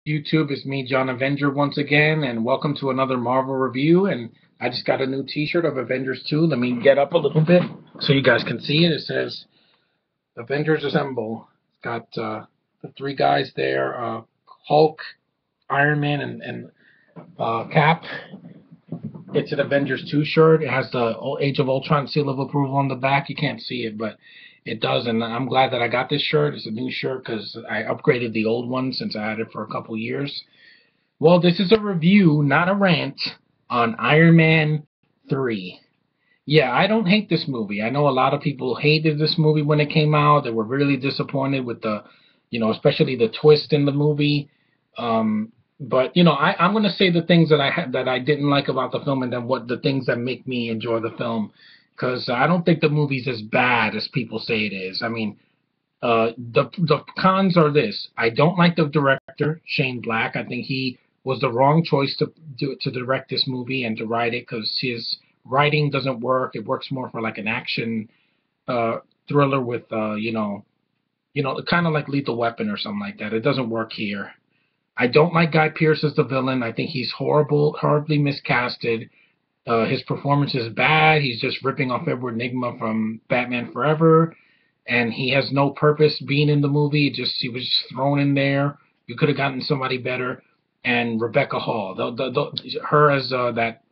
YouTube, it's me, John Avenger, once again, and welcome to another Marvel review. And I just got a new T-shirt of Avengers 2. Let me get up a little bit so you guys can see it. It says Avengers Assemble. It's got the three guys there: Hulk, Iron Man, and Cap. It's an Avengers 2 shirt. It has the Age of Ultron seal of approval on the back. You can't see it, but it does, and I'm glad that I got this shirt. It's a new shirt because I upgraded the old one since I had it for a couple years. Well, this is a review, not a rant, on Iron Man 3. Yeah, I don't hate this movie. I know a lot of people hated this movie when it came out. They were really disappointed with especially the twist in the movie. But I'm going to say the things that I didn't like about the film, and then what the things that make me enjoy the film, because I don't think the movie's as bad as people say it is. I mean, the cons are this: I don't like the director, Shane Black. I think he was the wrong choice to direct this movie and to write it, because his writing doesn't work. It works more for like an action uh, thriller with kind of like Lethal Weapon or something like that. It doesn't work here. I don't like Guy Pearce as the villain. I think he's horribly miscasted. His performance is bad. He's just ripping off Edward Nygma from Batman Forever, and he has no purpose being in the movie. He was just thrown in there. You could have gotten somebody better. And Rebecca Hall, her as that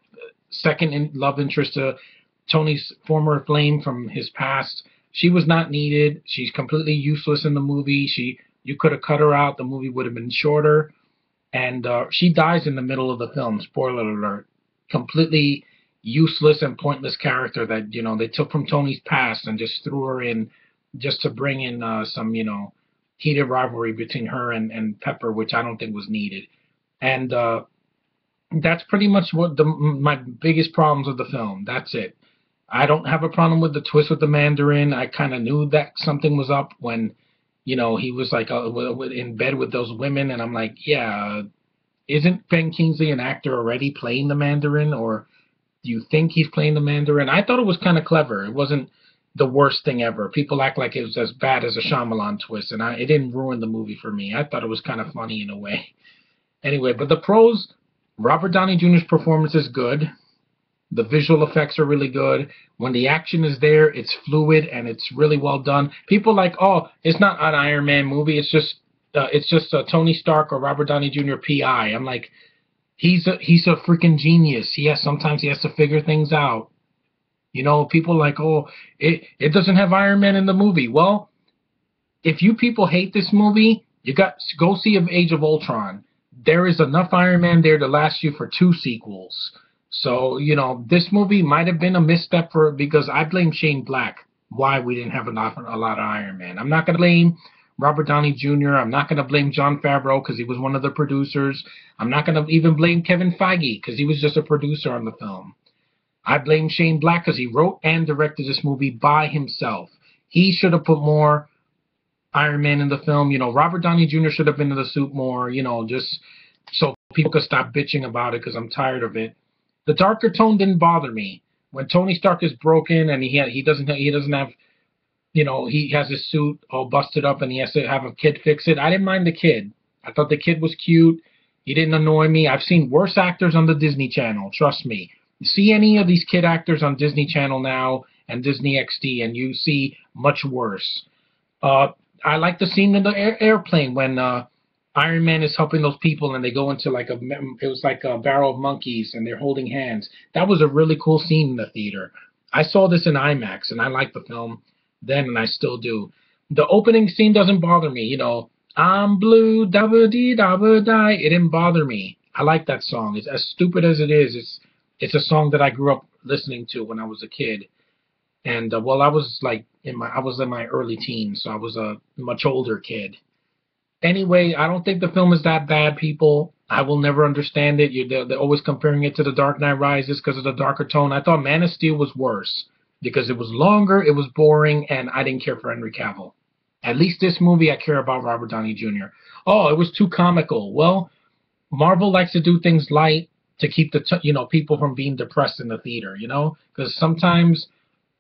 second love interest to Tony's former flame from his past, she was not needed. She's completely useless in the movie. You could have cut her out. The movie would have been shorter. And she dies in the middle of the film. Spoiler alert. Completely useless and pointless character that they took from Tony's past and just threw her in just to bring in some heated rivalry between her and Pepper, which I don't think was needed. And that's pretty much what my biggest problems with the film. That's it. I don't have a problem with the twist with the Mandarin. I kind of knew that something was up when he was like in bed with those women, and I'm like, yeah, isn't Ben Kingsley an actor already playing the Mandarin, or do you think he's playing the Mandarin? I thought it was kind of clever. It wasn't the worst thing ever. People act like it was as bad as a Shyamalan twist, and it didn't ruin the movie for me. I thought it was kind of funny in a way. Anyway, but the pros: Robert Downey Jr.'s performance is good. The visual effects are really good. When the action is there, it's fluid and it's really well done. People like, oh, it's not an Iron Man movie. It's just Tony Stark or Robert Downey Jr. PI. I'm like, he's a freaking genius. Sometimes he has to figure things out. People like, oh, it doesn't have Iron Man in the movie. Well, if you people hate this movie, you got go see Age of Ultron. There is enough Iron Man there to last you for two sequels. So this movie might have been a misstep because I blame Shane Black why we didn't have a lot of Iron Man. I'm not gonna blame Robert Downey Jr. I'm not gonna blame Jon Favreau because he was one of the producers. I'm not gonna even blame Kevin Feige because he was just a producer on the film. I blame Shane Black because he wrote and directed this movie by himself. He should have put more Iron Man in the film. Robert Downey Jr. should have been in the suit more. Just so people could stop bitching about it because I'm tired of it. The darker tone didn't bother me. When Tony Stark is broken and he doesn't have he has his suit all busted up and he has to have a kid fix it. I didn't mind the kid. I thought the kid was cute. He didn't annoy me. I've seen worse actors on the Disney Channel. Trust me. You see any of these kid actors on Disney Channel now and Disney XD, and you see much worse. Uh, I like the scene in the airplane when Iron Man is helping those people and they go into it was like a barrel of monkeys and they're holding hands. That was a really cool scene in the theater. I saw this in IMAX and I liked the film then and I still do. The opening scene doesn't bother me. I'm blue, dabba dee dabba die. It didn't bother me. I like that song. It's as stupid as it is. It's a song that I grew up listening to when I was a kid. And well, I was in my early teens, so I was a much older kid. Anyway, I don't think the film is that bad, people. I will never understand it. They're always comparing it to The Dark Knight Rises because of the darker tone. I thought Man of Steel was worse because it was longer, it was boring, and I didn't care for Henry Cavill. At least this movie, I care about Robert Downey Jr. Oh, it was too comical. Well, Marvel likes to do things light to keep people from being depressed in the theater. Because sometimes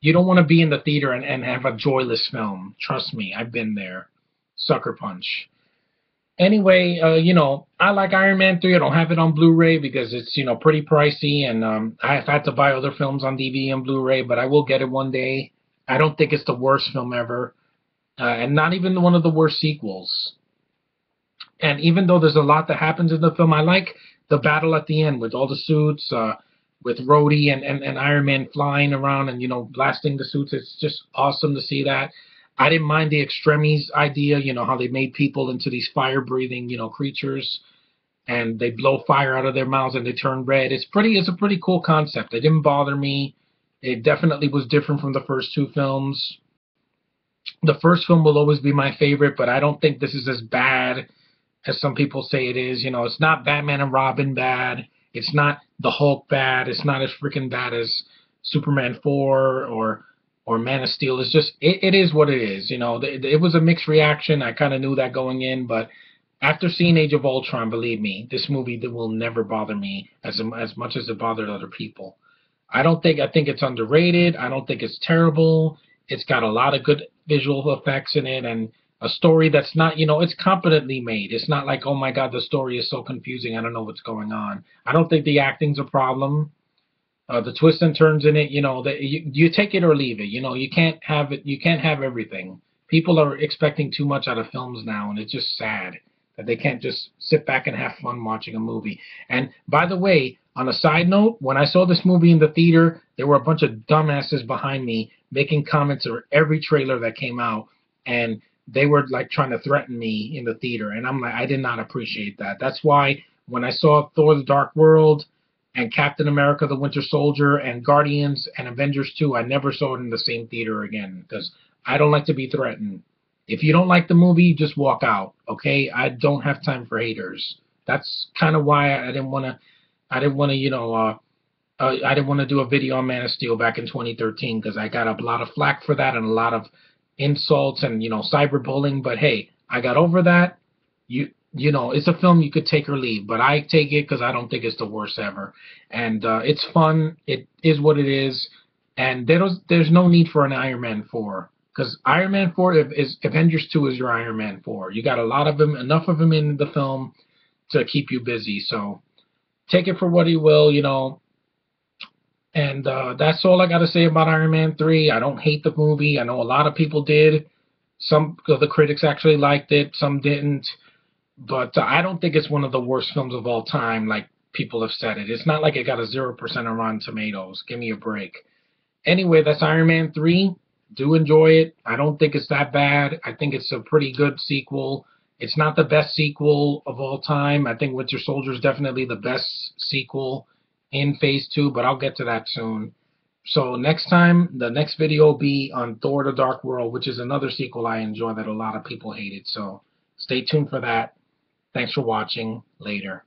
you don't want to be in the theater and have a joyless film. Trust me, I've been there. Sucker Punch. Anyway, I like Iron Man 3. I don't have it on Blu-ray because it's, pretty pricey, and I've had to buy other films on DVD and Blu-ray, but I will get it one day. I don't think it's the worst film ever, and not even one of the worst sequels. And even though there's a lot that happens in the film, I like the battle at the end with all the suits, with Rhodey and Iron Man flying around and, blasting the suits. It's just awesome to see that. I didn't mind the extremis idea, how they made people into these fire-breathing, creatures, and they blow fire out of their mouths and they turn red. It's a pretty cool concept. It didn't bother me. It definitely was different from the first two films. The first film will always be my favorite, but I don't think this is as bad as some people say it is. It's not Batman and Robin bad. It's not the Hulk bad. It's not as freaking bad as Superman 4 or Man of Steel. It's just it is what it is. It was a mixed reaction. I kind of knew that going in, but after seeing Age of Ultron, believe me, this movie will never bother me as much as it bothered other people. I think it's underrated. I don't think it's terrible. It's got a lot of good visual effects in it and a story that's not, it's competently made. It's not like, oh my God, the story is so confusing. I don't know what's going on. I don't think the acting's a problem. The twists and turns in it, you take it or leave it. You can't have it. You can't have everything. People are expecting too much out of films now, and it's just sad that they can't just sit back and have fun watching a movie. And by the way, on a side note, when I saw this movie in the theater, there were a bunch of dumbasses behind me making comments over every trailer that came out, and they were like trying to threaten me in the theater, and I'm like, I did not appreciate that. That's why when I saw Thor: The Dark World and Captain America: The Winter Soldier and Guardians and Avengers 2, I never saw it in the same theater again because I don't like to be threatened. If you don't like the movie, just walk out, okay? I don't have time for haters. That's kind of why I didn't want to. I didn't want to, I didn't want to do a video on Man of Steel back in 2013 because I got a lot of flack for that and a lot of insults and cyberbullying. But hey, I got over that. It's a film you could take or leave, but I take it because I don't think it's the worst ever, and it's fun. It is what it is, and there's no need for an Iron Man 4 because Iron Man 4 is Avengers 2 is your Iron Man 4. You got a lot of them, enough of them in the film to keep you busy. So take it for what you will, And that's all I got to say about Iron Man 3. I don't hate the movie. I know a lot of people did. Some of the critics actually liked it. Some didn't. But I don't think it's one of the worst films of all time, like people have said it. It's not like it got a 0% on Rotten Tomatoes. Give me a break. Anyway, that's Iron Man 3. Do enjoy it. I don't think it's that bad. I think it's a pretty good sequel. It's not the best sequel of all time. I think Winter Soldier is definitely the best sequel in Phase 2, but I'll get to that soon. So next time, the next video will be on Thor: The Dark World, which is another sequel I enjoy that a lot of people hated. So stay tuned for that. Thanks for watching. Later.